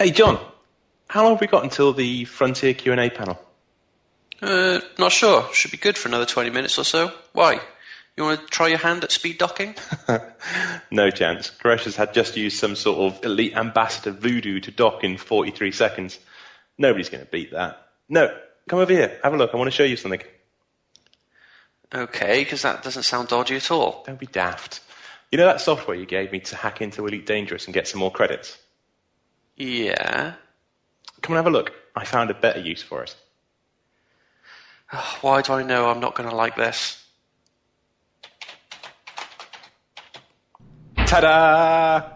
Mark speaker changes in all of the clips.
Speaker 1: Hey John, how long have we got until the Frontier Q&A panel?
Speaker 2: Not sure. Should be good for another 20 minutes or so. Why? You want to try your hand at speed docking?
Speaker 1: No chance. Gresh has had just used some sort of elite ambassador voodoo to dock in 43 seconds. Nobody's going to beat that. No, come over here. Have a look. I want to show you something.
Speaker 2: Okay, because that doesn't sound dodgy at all.
Speaker 1: Don't be daft. You know that software you gave me to hack into Elite Dangerous and get some more credits?
Speaker 2: Yeah?
Speaker 1: Come and have a look. I found a better use for it.
Speaker 2: Why do I know I'm not going to like this?
Speaker 1: Ta-da!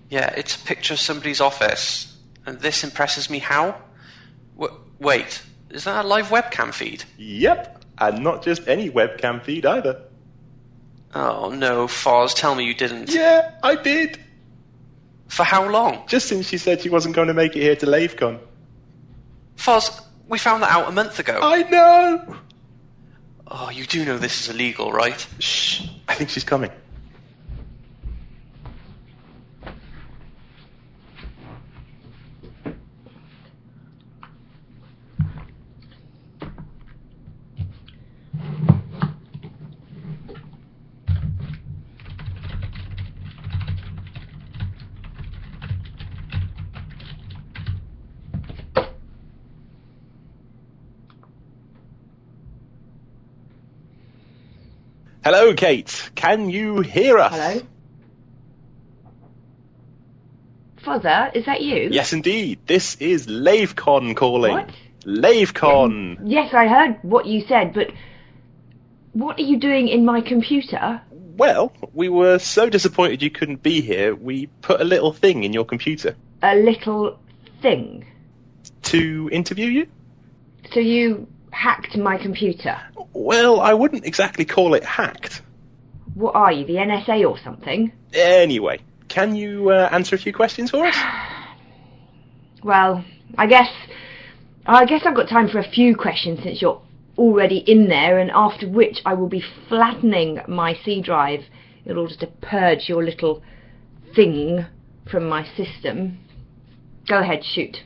Speaker 2: Yeah, it's a picture of somebody's office. And this impresses me how? Wait, is that a live webcam feed?
Speaker 1: Yep, and not just any webcam feed either.
Speaker 2: Oh no, Foz, tell me you didn't.
Speaker 1: Yeah, I did.
Speaker 2: For how long?
Speaker 1: Just since she said she wasn't going to make it here to Lavecon.
Speaker 2: Foz, we found that out a month ago.
Speaker 1: I know!
Speaker 2: Oh, you do know this is illegal, right?
Speaker 1: Shh, I think she's coming. Hello, Kate. Can you hear us?
Speaker 3: Hello? Fozza, is that you?
Speaker 1: Yes, indeed. This is Lavecon calling.
Speaker 3: What?
Speaker 1: Lavecon.
Speaker 3: Yes, I heard what you said, but what are you doing in my computer?
Speaker 1: Well, we were so disappointed you couldn't be here, we put a little thing in your computer.
Speaker 3: A little thing.
Speaker 1: To interview you?
Speaker 3: So you hacked my computer?
Speaker 1: Well, I wouldn't exactly call it hacked.
Speaker 3: What are you, the NSA or something?
Speaker 1: Anyway, can you answer a few questions for us?
Speaker 3: Well, I guess I've got time for a few questions since you're already in there, and after which I will be flattening my C drive in order to purge your little thing from my system. Go ahead, shoot.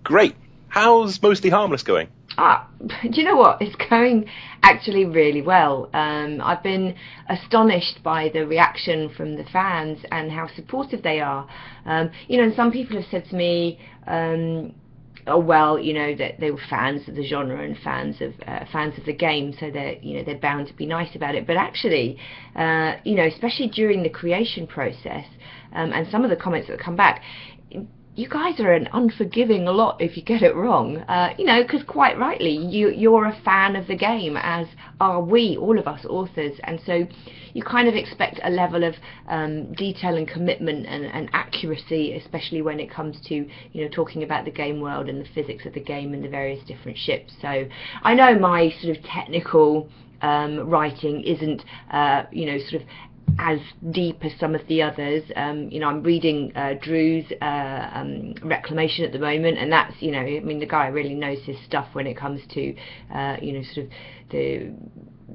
Speaker 1: Great. How's Mostly Harmless going?
Speaker 3: Do you know what? It's going actually really well. I've been astonished by the reaction from the fans and how supportive they are. And some people have said to me, oh well, that they were fans of the genre and fans of the game, so they're bound to be nice about it. But actually, especially during the creation process, and some of the comments that come back, you guys are an unforgiving lot if you get it wrong, because quite rightly, you're a fan of the game, as are we, all of us authors, and so you kind of expect a level of detail and commitment and accuracy, especially when it comes to, talking about the game world and the physics of the game and the various different ships. So I know my sort of technical writing isn't, sort of as deep as some of the others. I'm reading Drew's Reclamation at the moment, and that's, the guy really knows his stuff when it comes to, sort of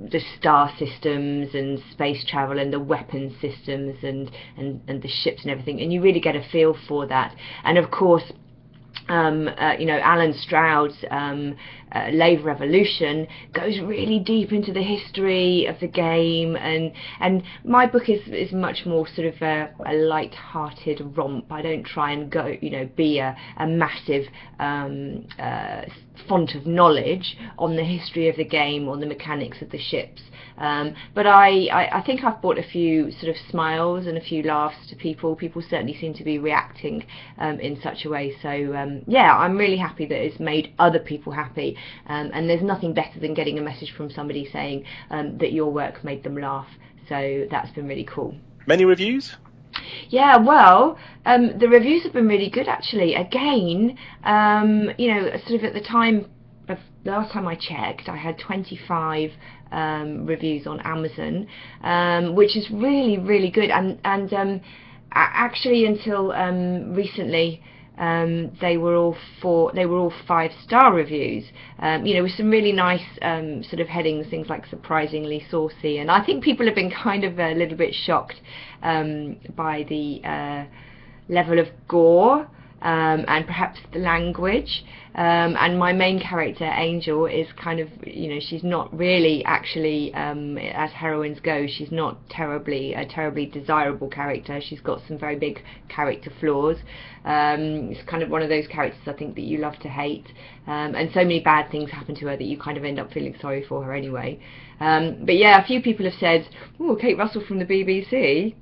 Speaker 3: the star systems and space travel and the weapon systems and the ships and everything, and you really get a feel for that. And of course, Alan Stroud's Lave Revolution goes really deep into the history of the game, and my book is much more sort of a light-hearted romp. I don't try and go, be a massive font of knowledge on the history of the game or the mechanics of the ships. But I think I've brought a few sort of smiles and a few laughs to people. People certainly seem to be reacting in such a way. So yeah, I'm really happy that it's made other people happy. And there's nothing better than getting a message from somebody saying that your work made them laugh. So that's been really cool.
Speaker 1: Many reviews?
Speaker 3: Yeah, well, the reviews have been really good actually. Again, sort of at the time of the last time I checked, I had 25 reviews on Amazon, which is really, really good. And actually, until recently, they were all 5-star reviews, with some really nice sort of headings, things like surprisingly saucy, and I think people have been kind of a little bit shocked by the level of gore and perhaps the language. And my main character, Angel, is kind of, she's not really actually, as heroines go, she's not a terribly desirable character. She's got some very big character flaws. It's kind of one of those characters, I think, that you love to hate. And so many bad things happen to her that you kind of end up feeling sorry for her anyway. But yeah, a few people have said, oh, Kate Russell from the BBC,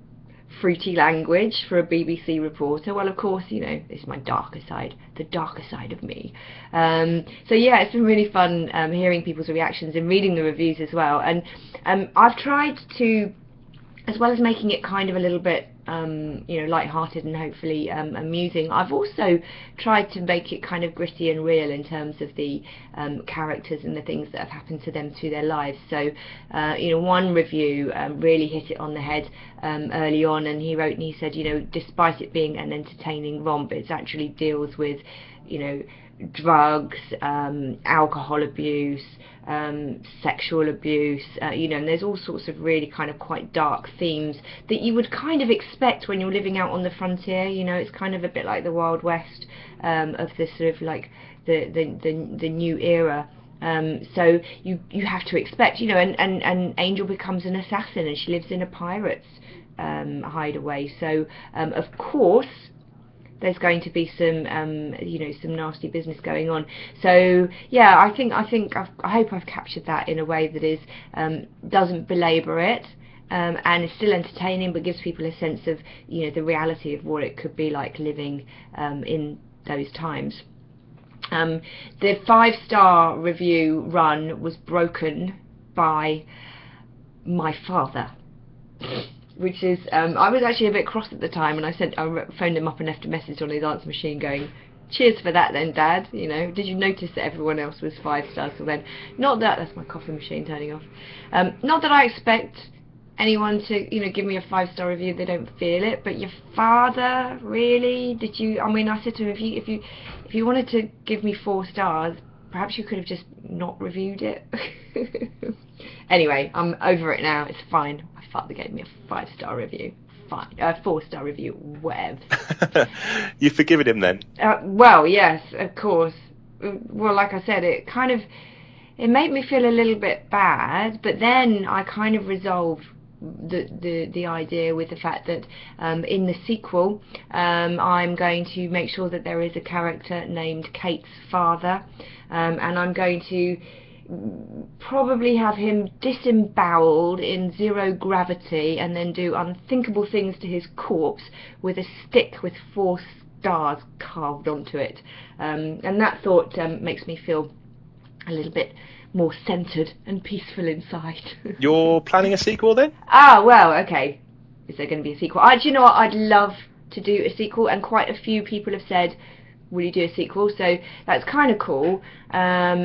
Speaker 3: fruity language for a BBC reporter. Well, of course, it's my darker side, the darker side of me. So yeah, it's been really fun hearing people's reactions and reading the reviews as well. And I've tried to, as well as making it kind of a little bit light-hearted and hopefully amusing, I've also tried to make it kind of gritty and real in terms of the characters and the things that have happened to them through their lives. So one review really hit it on the head early on, and he wrote and he said, despite it being an entertaining romp, it actually deals with drugs, alcohol abuse, sexual abuse, and there's all sorts of really kind of quite dark themes that you would kind of expect when you're living out on the frontier. It's kind of a bit like the Wild West of the sort of like the new era. So you have to expect, and Angel becomes an assassin and she lives in a pirate's hideaway. So of course there's going to be some some nasty business going on. So yeah, I hope I've captured that in a way that is doesn't belabor it, and is still entertaining, but gives people a sense of the reality of what it could be like living in those times. The 5-star review run was broken by my father, which is, I was actually a bit cross at the time, and I phoned him up and left a message on his answer machine going, cheers for that then, Dad, did you notice that everyone else was 5 stars till then? Not that, that's my coffee machine turning off, not that I expect anyone to, give me a 5-star review if they don't feel it, but your father, really? Did you, I said to him, if you wanted to give me 4 stars, perhaps you could have just not reviewed it. Anyway, I'm over it now, it's fine. My father gave me a 5-star review. Fine. 4-star review, whatever.
Speaker 1: You've forgiven him then?
Speaker 3: Well, yes, of course. Well, like I said, it made me feel a little bit bad, but then I kind of resolved the idea with the fact that in the sequel I'm going to make sure that there is a character named Kate's father, and I'm going to probably have him disemboweled in 0 gravity and then do unthinkable things to his corpse with a stick with 4 stars carved onto it, and that thought makes me feel a little bit more centred and peaceful inside.
Speaker 1: You're planning a sequel then?
Speaker 3: Ah, well, okay. Is there going to be a sequel? Do you know what? I'd love to do a sequel, and quite a few people have said, will you do a sequel? So that's kind of cool. Yeah,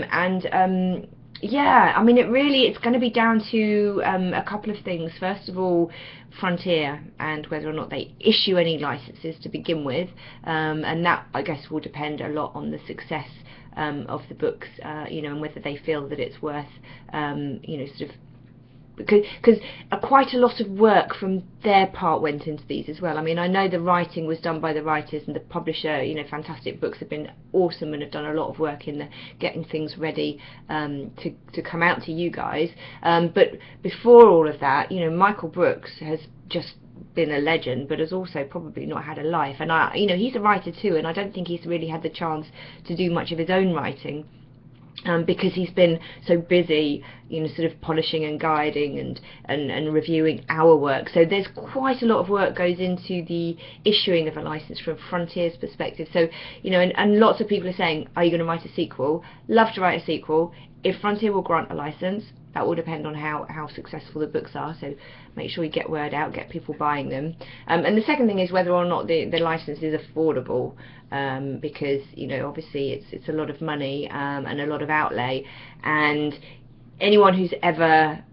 Speaker 3: it's going to be down to a couple of things. First of all, Frontier, and whether or not they issue any licenses to begin with, and that, I guess, will depend a lot on the success of the books, and whether they feel that it's worth, sort of, because quite a lot of work from their part went into these as well. I know the writing was done by the writers, and the publisher, Fantastic Books, have been awesome and have done a lot of work in getting things ready to come out to you guys. But before all of that, Michael Brooks has just been a legend, but has also probably not had a life, and he's a writer too, and I don't think he's really had the chance to do much of his own writing, because he's been so busy, sort of polishing and guiding and reviewing our work. So there's quite a lot of work goes into the issuing of a license from Frontier's perspective. So, and lots of people are saying, are you going to write a sequel? Love to write a sequel. If Frontier will grant a license, that will depend on how successful the books are, so make sure you get word out, get people buying them. And the second thing is whether or not the license is affordable, because obviously it's a lot of money and a lot of outlay, and anyone who's ever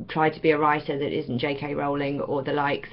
Speaker 3: tried to be a writer that isn't J.K. Rowling or the likes,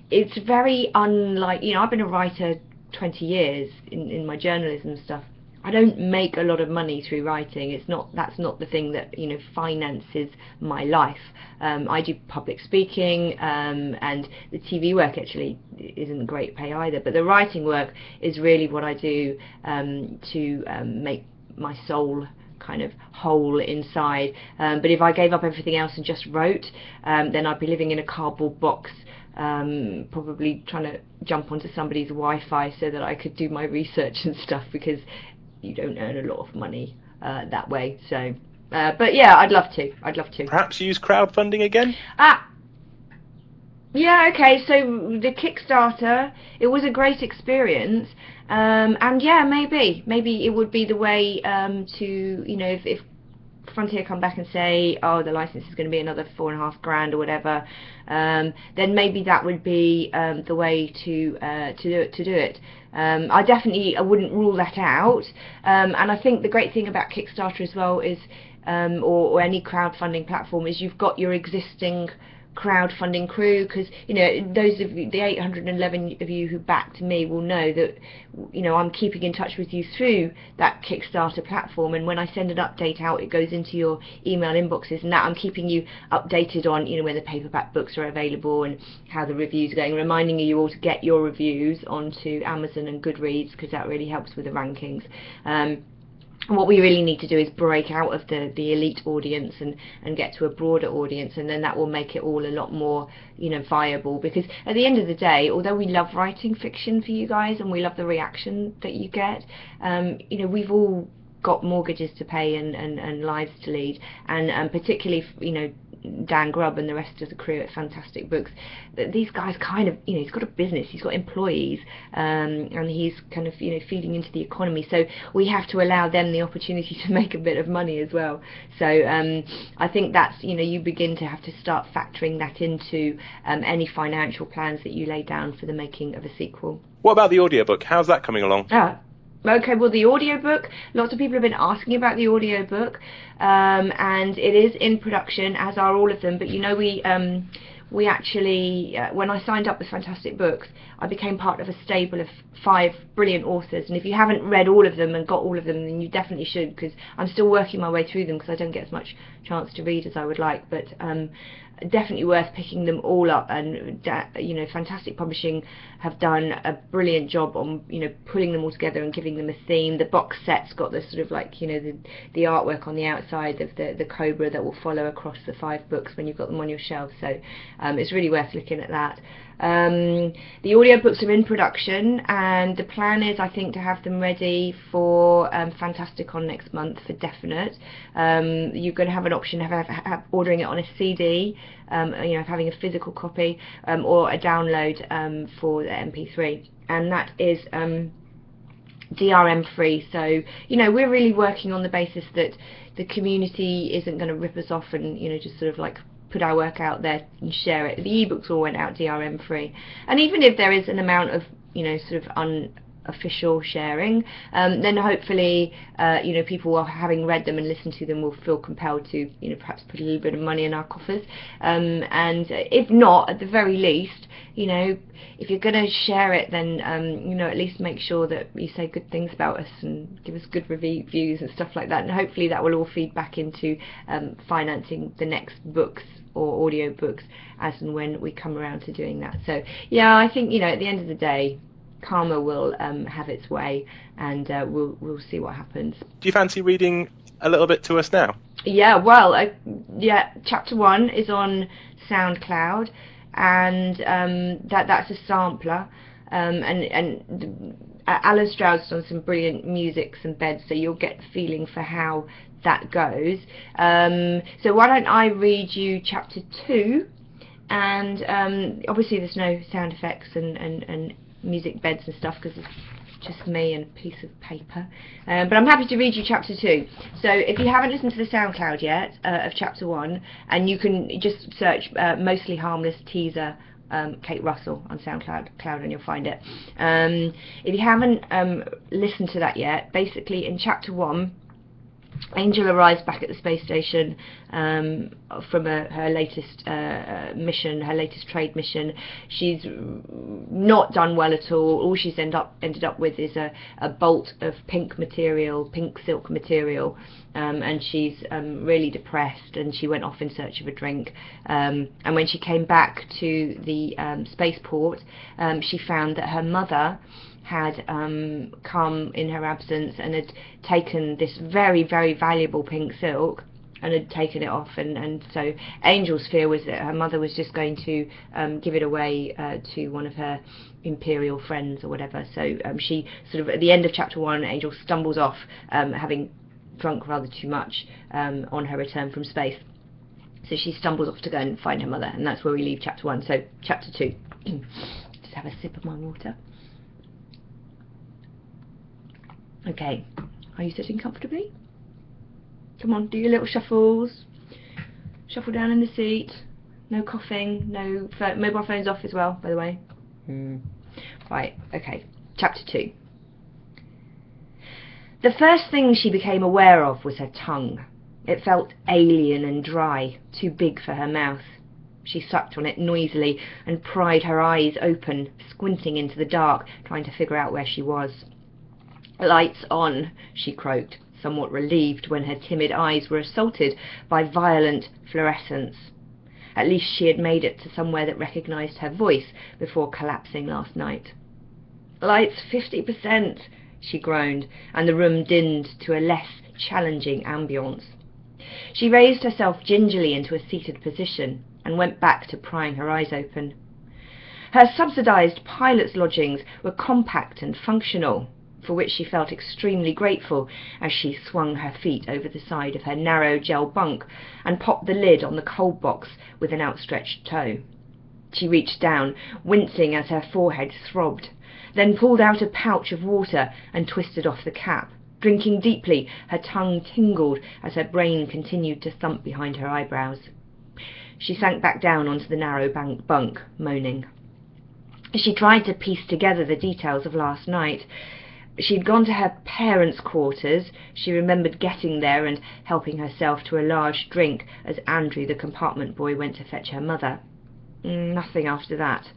Speaker 3: it's very unlike, I've been a writer 20 years in my journalism stuff, I don't make a lot of money through writing. That's not the thing that finances my life. I do public speaking, and the TV work actually isn't great pay either. But the writing work is really what I do to make my soul kind of whole inside. But if I gave up everything else and just wrote, then I'd be living in a cardboard box, probably trying to jump onto somebody's Wi-Fi so that I could do my research and stuff, because you don't earn a lot of money that way. So but yeah, I'd love to.
Speaker 1: Perhaps use crowdfunding again?
Speaker 3: Yeah, okay, so the Kickstarter, it was a great experience, and yeah, maybe it would be the way to, if Frontier come back and say, oh, the license is going to be another $4,500 or whatever, then maybe that would be the way to do it. I wouldn't rule that out, and I think the great thing about Kickstarter as well is, or any crowdfunding platform, is you've got your existing crowdfunding crew, because those of you, the 811 of you who backed me, will know that I'm keeping in touch with you through that Kickstarter platform, and when I send an update out, it goes into your email inboxes, and that I'm keeping you updated on when the paperback books are available and how the reviews are going, reminding you all to get your reviews onto Amazon and Goodreads, because that really helps with the rankings. What we really need to do is break out of the elite audience and get to a broader audience, and then that will make it all a lot more viable, because at the end of the day, although we love writing fiction for you guys and we love the reaction that you get, we've all got mortgages to pay and lives to lead, and particularly Dan Grubb and the rest of the crew at Fantastic Books, these guys kind of, he's got a business, he's got employees, and he's kind of, feeding into the economy, so we have to allow them the opportunity to make a bit of money as well. So I think that's, you begin to have to start factoring that into any financial plans that you lay down for the making of a sequel.
Speaker 1: What about the audiobook? How's that coming along?
Speaker 3: Okay, well, the audiobook, lots of people have been asking about the audiobook, and it is in production, as are all of them, but we actually, when I signed up with Fantastic Books, I became part of a stable of 5 brilliant authors, and if you haven't read all of them and got all of them, then you definitely should, because I'm still working my way through them, because I don't get as much chance to read as I would like, but definitely worth picking them all up. And Fantastic Publishing have done a brilliant job on pulling them all together and giving them a theme. The box set's got the sort of like the artwork on the outside of the cobra that will follow across the 5 books when you've got them on your shelf, so it's really worth looking at that. The audiobooks are in production, and the plan is, I think, to have them ready for Fantasticon next month for definite. You're going to have an option of ordering it on a CD, having a physical copy, or a download for the MP3, and that is DRM free. So we're really working on the basis that the community isn't going to rip us off and just sort of like put our work out there and share it. The ebooks all went out DRM free, and even if there is an amount of sort of unofficial sharing, then hopefully people, having read them and listened to them, will feel compelled to perhaps put a little bit of money in our coffers, and if not, at the very least, if you're going to share it, then at least make sure that you say good things about us and give us good reviews and stuff like that, and hopefully that will all feed back into financing the next books or audio books as and when we come around to doing that. So yeah, I think at the end of the day, karma will have its way, and we'll see what happens.
Speaker 1: Do you fancy reading a little bit to us now?
Speaker 3: Yeah, well, chapter 1 is on SoundCloud, and that's a sampler, and Alan Stroud's done some brilliant musics and beds, so you'll get the feeling for how that goes. So why don't I read you chapter 2, and obviously there's no sound effects and music beds and stuff, because it's just me and a piece of paper, but I'm happy to read you chapter 2. So if you haven't listened to the SoundCloud yet of chapter 1, and you can just search Mostly Harmless teaser Kate Russell on SoundCloud and you'll find it. If you haven't listened to that yet, basically in chapter 1 Angel arrives back at the space station from her latest mission, her latest trade mission. She's not done well at all. All she's ended up with is a bolt of pink silk material, and she's really depressed, and she went off in search of a drink. And when she came back to the spaceport, she found that her mother had come in her absence and had taken this very, very valuable pink silk and had taken it off, and so Angel's fear was that her mother was just going to give it away to one of her imperial friends or whatever. So she sort of, at the end of chapter 1, Angel stumbles off, having drunk rather too much on her return from space. So she stumbles off to go and find her mother, and that's where we leave chapter 1. So chapter 2. Just have a sip of my water. Okay, are you sitting comfortably? Come on, do your little shuffles. Shuffle down in the seat. No coughing, no mobile phones off as well, by the way. Right, okay, chapter 2. The first thing she became aware of was her tongue. It felt alien and dry, too big for her mouth. She sucked on it noisily and pried her eyes open, squinting into the dark, trying to figure out where she was. "Lights on," she croaked, somewhat relieved when her timid eyes were assaulted by violent fluorescence. At least she had made it to somewhere that recognised her voice before collapsing last night. "Lights 50%, she groaned, and the room dinned to a less challenging ambience. She raised herself gingerly into a seated position and went back to prying her eyes open. Her subsidised pilot's lodgings were compact and functional, for which she felt extremely grateful as she swung her feet over the side of her narrow gel bunk and popped the lid on the cold box with an outstretched toe. She reached down, wincing as her forehead throbbed, then pulled out a pouch of water and twisted off the cap. Drinking deeply, her tongue tingled as her brain continued to thump behind her eyebrows. She sank back down onto the narrow bunk, moaning. She tried to piece together the details of last night. She'd gone to her parents' quarters. She remembered getting there and helping herself to a large drink as Andrew, the compartment boy, went to fetch her mother. Nothing after that.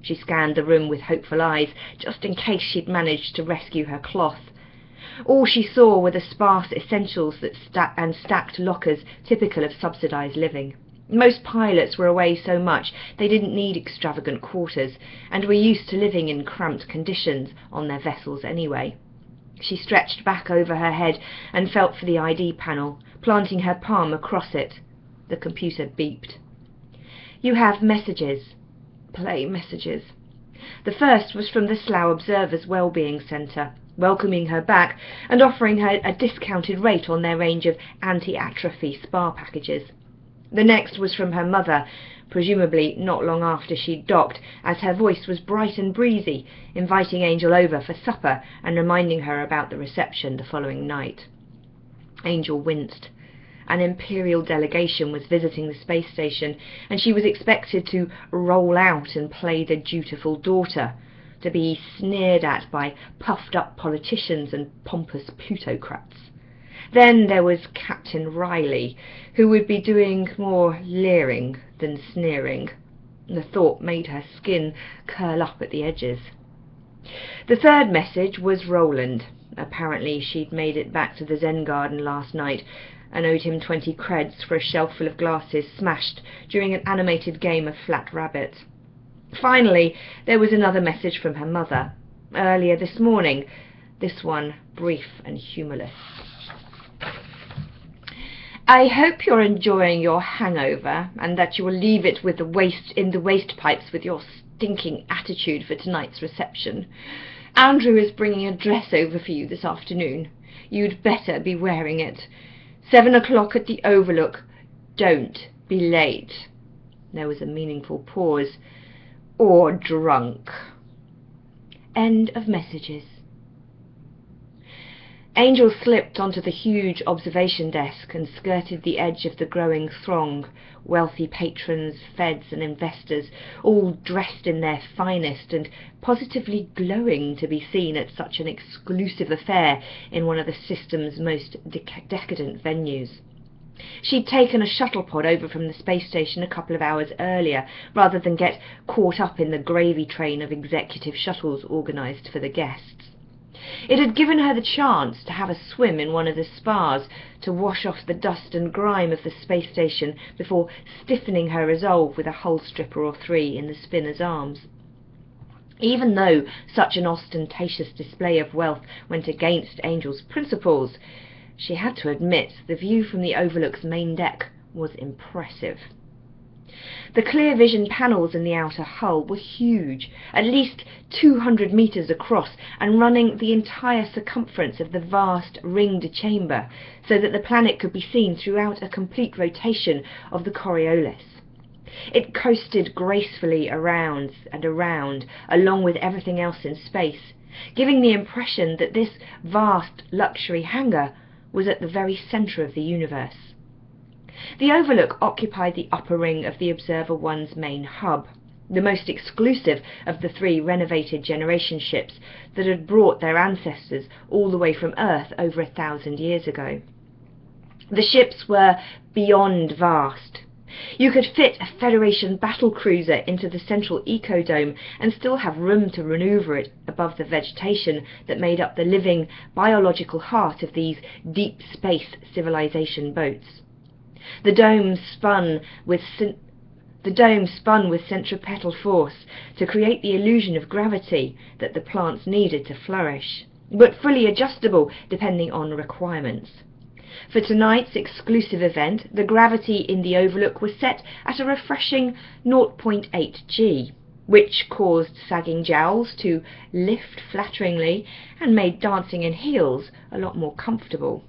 Speaker 3: She scanned the room with hopeful eyes, just in case she'd managed to rescue her cloth. All she saw were the sparse essentials that stacked lockers typical of subsidised living. Most pilots were away so much they didn't need extravagant quarters, and were used to living in cramped conditions on their vessels anyway. She stretched back over her head and felt for the ID panel, planting her palm across it. The computer beeped. "You have messages." Play messages. The first was from the Slough Observer's Wellbeing Centre, welcoming her back and offering her a discounted rate on their range of anti-atrophy spa packages. The next was from her mother, presumably not long after she'd docked, as her voice was bright and breezy, inviting Angel over for supper and reminding her about the reception the following night. Angel winced. An imperial delegation was visiting the space station, and she was expected to roll out and play the dutiful daughter, to be sneered at by puffed-up politicians and pompous plutocrats. Then there was Captain Riley, who would be doing more leering than sneering. The thought made her skin curl up at the edges. The third message was Roland. Apparently she'd made it back to the Zen garden last night and owed him 20 creds for a shelf full of glasses smashed during an animated game of Flat Rabbit. Finally, there was another message from her mother, earlier this morning, this one brief and humourless. "I hope you're enjoying your hangover, and that you will leave it with in the waste pipes with your stinking attitude for tonight's reception. Andrew is bringing a dress over for you this afternoon. You'd better be wearing it. 7 o'clock at the Overlook. Don't be late." There was a meaningful pause. "Or drunk." End of messages. Angel slipped onto the huge observation desk and skirted the edge of the growing throng, wealthy patrons, feds and investors, all dressed in their finest and positively glowing to be seen at such an exclusive affair in one of the system's most decadent venues. She'd taken a shuttle pod over from the space station a couple of hours earlier, rather than get caught up in the gravy train of executive shuttles organised for the guests. It had given her the chance to have a swim in one of the spas, to wash off the dust and grime of the space station before stiffening her resolve with a hull stripper or three in the spinner's arms. Even though such an ostentatious display of wealth went against Angel's principles, she had to admit the view from the Overlook's main deck was impressive. The clear vision panels in the outer hull were huge, at least 200 metres across, and running the entire circumference of the vast ringed chamber, so that the planet could be seen throughout a complete rotation of the Coriolis. It coasted gracefully around and around, along with everything else in space, giving the impression that this vast luxury hangar was at the very centre of the universe. The Overlook occupied the upper ring of the Observer One's main hub, the most exclusive of the three renovated generation ships that had brought their ancestors all the way from Earth over 1,000 years ago. The ships were beyond vast. You could fit a Federation battlecruiser into the central ecodome and still have room to manoeuvre it above the vegetation that made up the living, biological heart of these deep space civilization boats. The dome spun with centripetal force to create the illusion of gravity that the plants needed to flourish, but fully adjustable depending on requirements. For tonight's exclusive event, the gravity in the Overlook was set at a refreshing 0.8 G, which caused sagging jowls to lift flatteringly and made dancing in heels a lot more comfortable.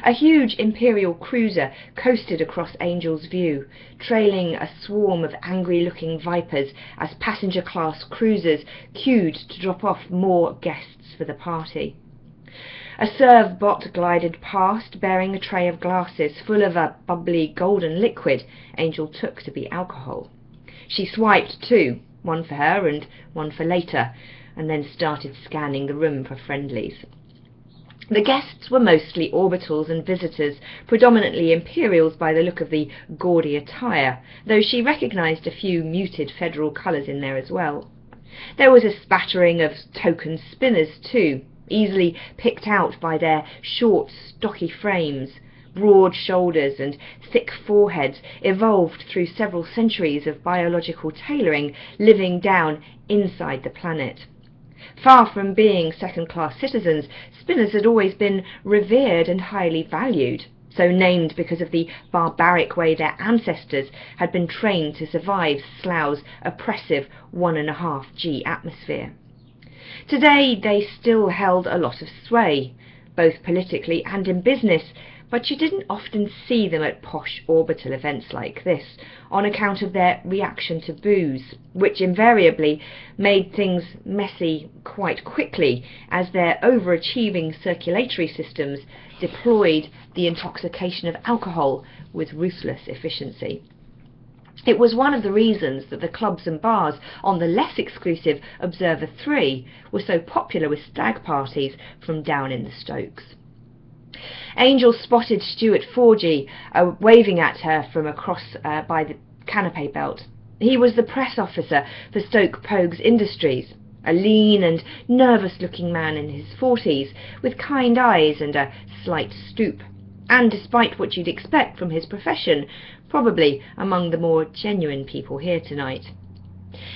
Speaker 3: A huge Imperial cruiser coasted across Angel's view, trailing a swarm of angry-looking Vipers as passenger-class cruisers queued to drop off more guests for the party. A serve bot glided past, bearing a tray of glasses full of a bubbly golden liquid Angel took to be alcohol. She swiped two, one for her and one for later, and then started scanning the room for friendlies. The guests were mostly orbitals and visitors, predominantly Imperials by the look of the gaudy attire, though she recognised a few muted federal colours in there as well. There was a spattering of token spinners too, easily picked out by their short, stocky frames. Broad shoulders and thick foreheads evolved through several centuries of biological tailoring, living down inside the planet. Far from being second-class citizens, spinners had always been revered and highly valued, so named because of the barbaric way their ancestors had been trained to survive Slough's oppressive 1.5 G atmosphere. Today they still held a lot of sway, both politically and in business, but you didn't often see them at posh orbital events like this, on account of their reaction to booze, which invariably made things messy quite quickly, as their overachieving circulatory systems deployed the intoxication of alcohol with ruthless efficiency. It was one of the reasons that the clubs and bars on the less exclusive Observer 3 were so popular with stag parties from down in the Stokes. Angel spotted Stuart Forgy waving at her from across by the canopy belt. He was the press officer for Stoke Pogues Industries, a lean and nervous-looking man in his 40s, with kind eyes and a slight stoop, and despite what you'd expect from his profession, probably among the more genuine people here tonight.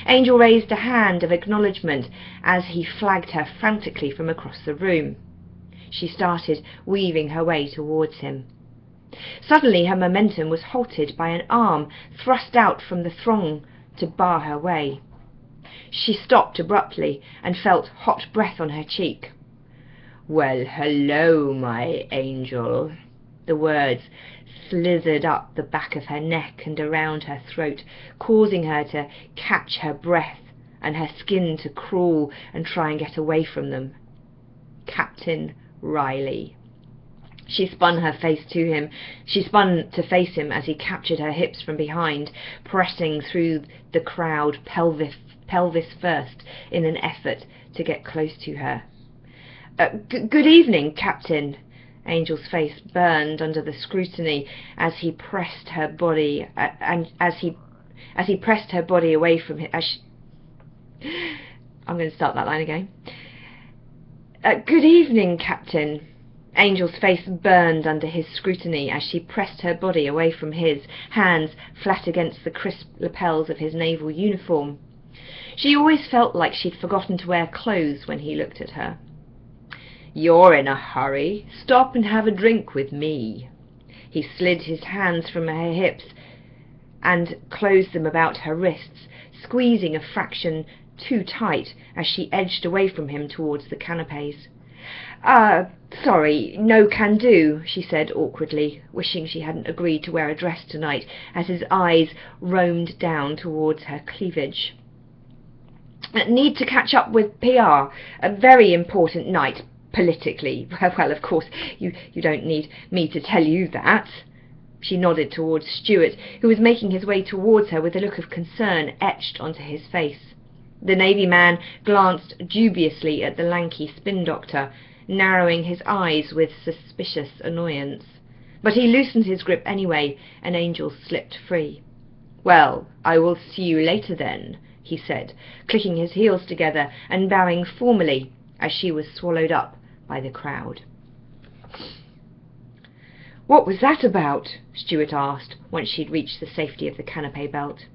Speaker 3: Angel raised a hand of acknowledgement as he flagged her frantically from across the room. She started weaving her way towards him. Suddenly her momentum was halted by an arm thrust out from the throng to bar her way. She stopped abruptly and felt hot breath on her cheek. "Well, hello, my angel." The words slithered up the back of her neck and around her throat, causing her to catch her breath and her skin to crawl and try and get away from them. "Captain Riley. She spun her face to him. She spun to face him as he captured her hips from behind, pressing through the crowd pelvis first in an effort to get close to her. Good evening, Captain. Angel's face burned under the scrutiny as he pressed her body as he pressed her body away from him. I'm going to start that line again. Good evening, Captain. Angel's face burned under his scrutiny as she pressed her body away from his, hands flat against the crisp lapels of his naval uniform. She always felt like she'd forgotten to wear clothes when he looked at her. You're in a hurry. Stop and have a drink with me. He slid his hands from her hips and closed them about her wrists, squeezing a fraction too tight as she edged away from him towards the canapes. Sorry, no can do, she said awkwardly, wishing she hadn't agreed to wear a dress tonight, as his eyes roamed down towards her cleavage. Need to catch up with PR. A very important night, politically. Well, of course, you don't need me to tell you that. She nodded towards Stuart, who was making his way towards her with a look of concern etched onto his face. The Navy man glanced dubiously at the lanky spin doctor, narrowing his eyes with suspicious annoyance. But he loosened his grip anyway, and Angel slipped free. Well, I will see you later then, he said, clicking his heels together and bowing formally as she was swallowed up by the crowd. What was that about? Stuart asked, once she'd reached the safety of the canapé belt.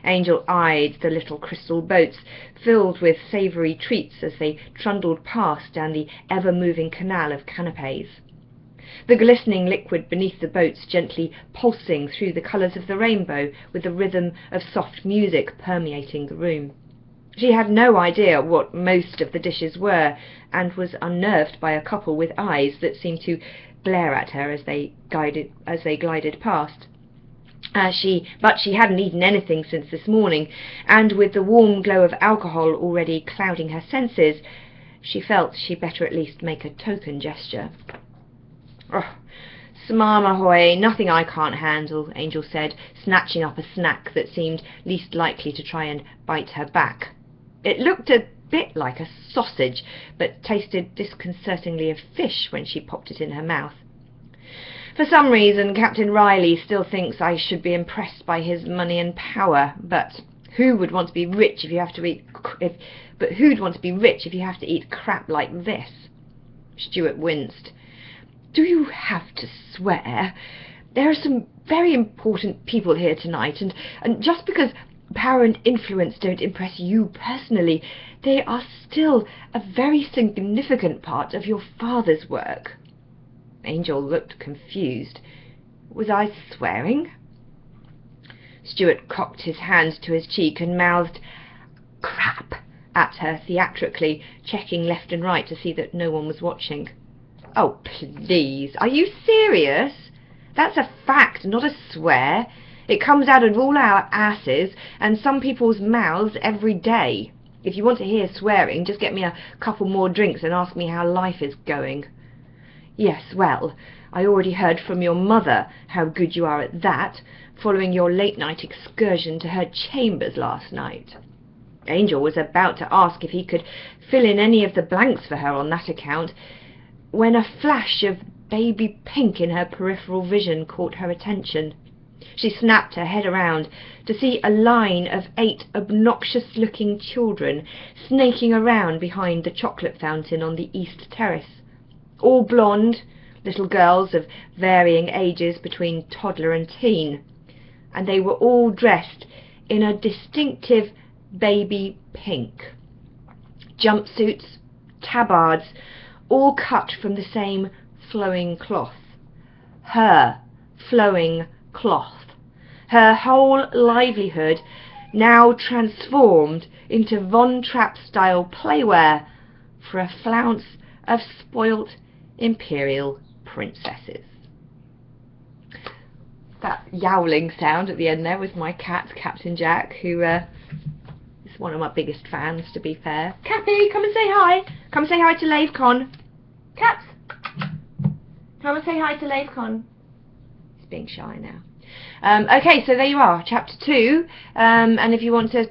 Speaker 3: Angel eyed the little crystal boats filled with savoury treats as they trundled past down the ever-moving canal of canapés. The glistening liquid beneath the boats gently pulsing through the colours of the rainbow with the rhythm of soft music permeating the room. She had no idea what most of the dishes were, and was unnerved by a couple with eyes that seemed to glare at her as they glided past. But she hadn't eaten anything since this morning, and with the warm glow of alcohol already clouding her senses, she felt she'd better at least make a token gesture. Oh, Smam ahoy, nothing I can't handle, Angel said, snatching up a snack that seemed least likely to try and bite her back. It looked a bit like a sausage, but tasted disconcertingly of fish when she popped it in her mouth. For some reason, Captain Riley still thinks I should be impressed by his money and power, but who would want to be rich if you have to eat? But who'd want to be rich if you have to eat crap like this? Stuart winced. Do you have to swear? There are some very important people here tonight, and just because power and influence don't impress you personally, they are still a very significant part of your father's work. Angel looked confused. Was I swearing? Stuart cocked his hand to his cheek and mouthed crap at her theatrically, checking left and right to see that no one was watching. Oh, please, are you serious? That's a fact, not a swear. It comes out of all our asses and some people's mouths every day. If you want to hear swearing, just get me a couple more drinks and ask me how life is going. Yes, well, I already heard from your mother how good you are at that, following your late-night excursion to her chambers last night. Angel was about to ask if he could fill in any of the blanks for her on that account, when a flash of baby pink in her peripheral vision caught her attention. She snapped her head around to see a line of 8 obnoxious-looking children snaking around behind the chocolate fountain on the east terrace. All blonde, little girls of varying ages between toddler and teen, and they were all dressed in a distinctive baby pink. Jumpsuits, tabards, all cut from the same flowing cloth. Her flowing cloth. Her whole livelihood now transformed into Von Trapp-style playwear for a flounce of spoilt imperial princesses. That yowling sound at the end there was my cat, Captain Jack, who is one of my biggest fans, to be fair. Cappy, come and say hi. Come say hi to Lavecon. Caps, Come and say hi to Lavecon. He's being shy now. Okay, so there you are, chapter 2. And if you want to,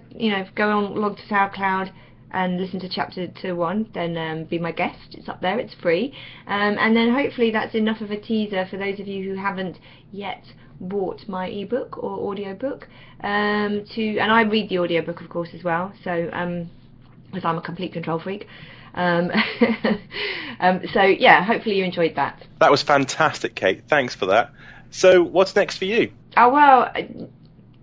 Speaker 3: go on log to SoundCloud and listen to chapter 1, then be my guest. It's up there, it's free. And then hopefully that's enough of a teaser for those of you who haven't yet bought my ebook or audiobook. And I read the audiobook, of course, as well. So, because I'm a complete control freak. So yeah, hopefully you enjoyed that.
Speaker 1: That was fantastic, Kate. Thanks for that. So what's next for you?
Speaker 3: Oh, well,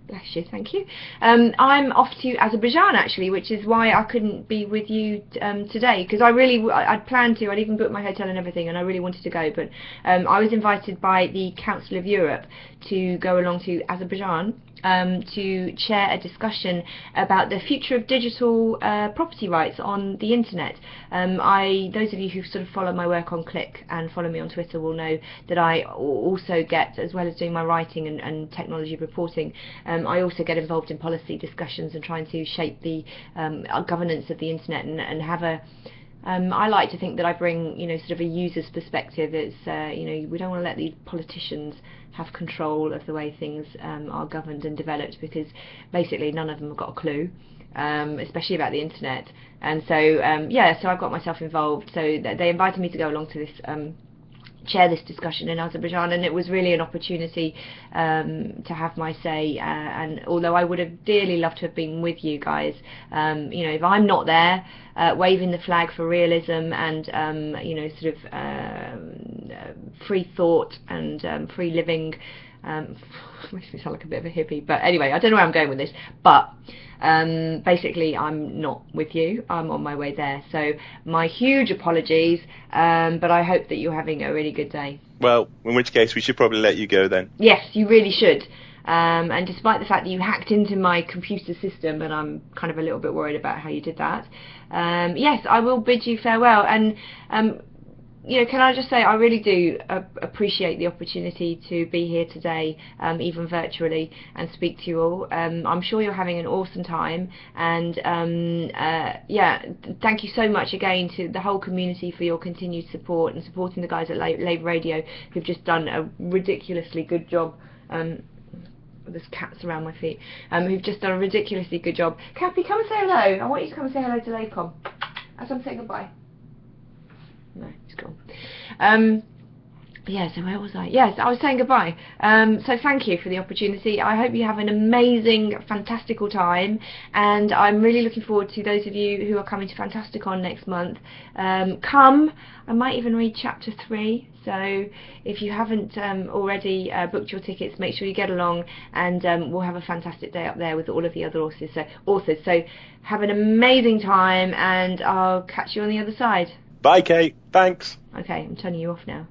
Speaker 3: bless you, thank you. I'm off to Azerbaijan, actually, which is why I couldn't be with you today, because I'd planned to. I'd even booked my hotel and everything, and I really wanted to go, but I was invited by the Council of Europe to go along to Azerbaijan to chair a discussion about the future of digital property rights on the internet. Those of you who sort of follow my work on Click and follow me on Twitter will know that I also get, as well as doing my writing and technology reporting, I also get involved in policy discussions and trying to shape the governance of the internet and have a I like to think that I bring, sort of a user's perspective. It's, we don't want to let these politicians have control of the way things are governed and developed, because basically none of them have got a clue, especially about the internet. And so, so I've got myself involved. So they invited me to go along to this chair this discussion in Azerbaijan, and it was really an opportunity to have my say, and although I would have dearly loved to have been with you guys, if I'm not there waving the flag for realism and sort of free thought and free living, makes me sound like a bit of a hippie, but anyway, I don't know where I'm going with this, but basically I'm not with you. I'm on my way there, so my huge apologies, but I hope that you're having a really good day.
Speaker 1: Well, in which case we should probably let you go then.
Speaker 3: Yes, you really should. And despite the fact that you hacked into my computer system, and I'm kind of a little bit worried about how you did that, yes, I will bid you farewell. And can I just say, I really do appreciate the opportunity to be here today, even virtually, and speak to you all. I'm sure you're having an awesome time, and thank you so much again to the whole community for your continued support and supporting the guys at Lave Radio, who've just done a ridiculously good job. There's cats around my feet, who've just done a ridiculously good job. Cappy, come and say hello. I want you to come and say hello to Lavecon as I'm saying goodbye. No, he's gone. So where was I? Yes, I was saying goodbye. So thank you for the opportunity. I hope you have an amazing, fantastical time, and I'm really looking forward to those of you who are coming to Fantasticon next month. Come. I might even read chapter 3, so if you haven't already booked your tickets, make sure you get along, and we'll have a fantastic day up there with all of the other authors. So have an amazing time, and I'll catch you on the other side.
Speaker 1: Bye, Kate. Thanks.
Speaker 3: Okay, I'm turning you off now.